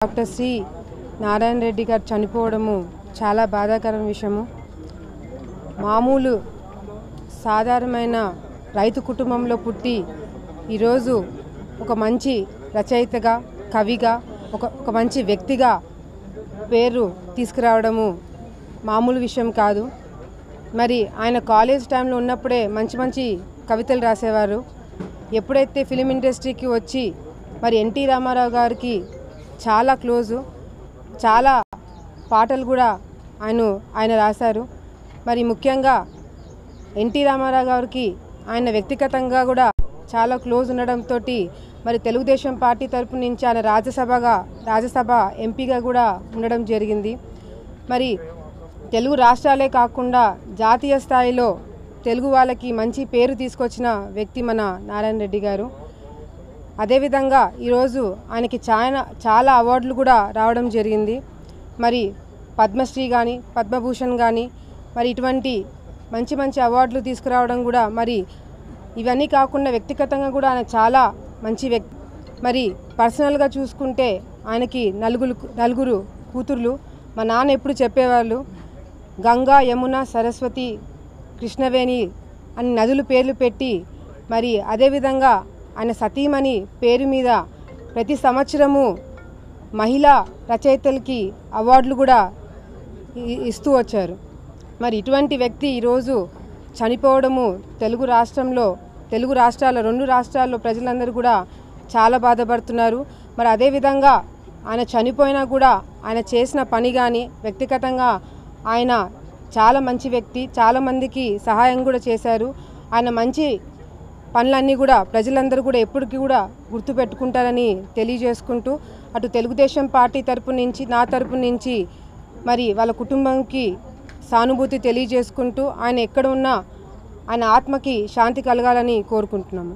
Doctor C Narayana Reddy గారు చనిపోవడము చాలా బాధాకరమైన విషయము. మామూలు సాధారణమైన రైతు కుటుంబంలో పుట్టి ఈరోజు ఒక మంచి రచయితగా, కవిగా, ఒక మంచి వ్యక్తిగా పేరు తీసుకురావడము మామూలు విషయం కాదు. మరి ఆయన కాలేజ్ టైంలో ఉన్నప్పుడే మంచి మంచి కవితలు రాసేవారు. ఎప్పుడైతే ఫిలిం ఇండస్ట్రీకి వచ్చి మరి ఎన్టీ రామారావు గారికి చాలా క్లోజు, చాలా పాటలు కూడా ఆయన రాశారు. మరి ముఖ్యంగా ఎన్టీ రామారావు గారికి ఆయన వ్యక్తిగతంగా కూడా చాలా క్లోజ్ ఉండడంతో మరి తెలుగుదేశం పార్టీ తరపు నుంచి ఆయన రాజ్యసభ ఎంపీగా కూడా ఉండడం జరిగింది. మరి తెలుగు రాష్ట్రాలే కాకుండా జాతీయ స్థాయిలో తెలుగు వాళ్ళకి మంచి పేరు తీసుకొచ్చిన వ్యక్తి మన నారాయణ రెడ్డి గారు. అదేవిధంగా ఈరోజు ఆయనకి చాలా అవార్డులు కూడా రావడం జరిగింది. మరి పద్మశ్రీ కానీ, పద్మభూషణ్ కానీ, మరి ఇటువంటి మంచి మంచి అవార్డులు తీసుకురావడం కూడా, మరి ఇవన్నీ కాకుండా వ్యక్తిగతంగా కూడా ఆయన చాలా మంచి వ్యక్తి. మరి పర్సనల్గా చూసుకుంటే ఆయనకి నలుగురు కూతుర్లు. మా నాన్న ఎప్పుడు చెప్పేవాళ్ళు, గంగా, యమున, సరస్వతి, కృష్ణవేణి అని నదులు పేర్లు పెట్టి, మరి అదేవిధంగా ఆయన సతీమణి పేరు మీద ప్రతి సంవత్సరము మహిళా రచయితలకి అవార్డులు కూడా ఇస్తూ వచ్చారు. మరి ఇటువంటి వ్యక్తి ఈరోజు చనిపోవడము తెలుగు రాష్ట్రాల్లో 2 రాష్ట్రాల్లో ప్రజలందరూ కూడా చాలా బాధపడుతున్నారు. మరి అదేవిధంగా ఆయన చనిపోయినా కూడా ఆయన చేసిన పని కానీ, వ్యక్తిగతంగా ఆయన చాలా మంచి వ్యక్తి, చాలామందికి సహాయం కూడా చేశారు. ఆయన మంచి పనులన్నీ కూడా ప్రజలందరూ కూడా ఎప్పటికీ కూడా గుర్తుపెట్టుకుంటారని తెలియజేసుకుంటూ, అటు తెలుగుదేశం పార్టీ తరపు నుంచి, నా తరపు నుంచి మరి వాళ్ళ కుటుంబంకి సానుభూతి తెలియజేసుకుంటూ, ఆయన ఎక్కడ ఉన్నా ఆయన ఆత్మకి శాంతి కలగాలని కోరుకుంటున్నాము.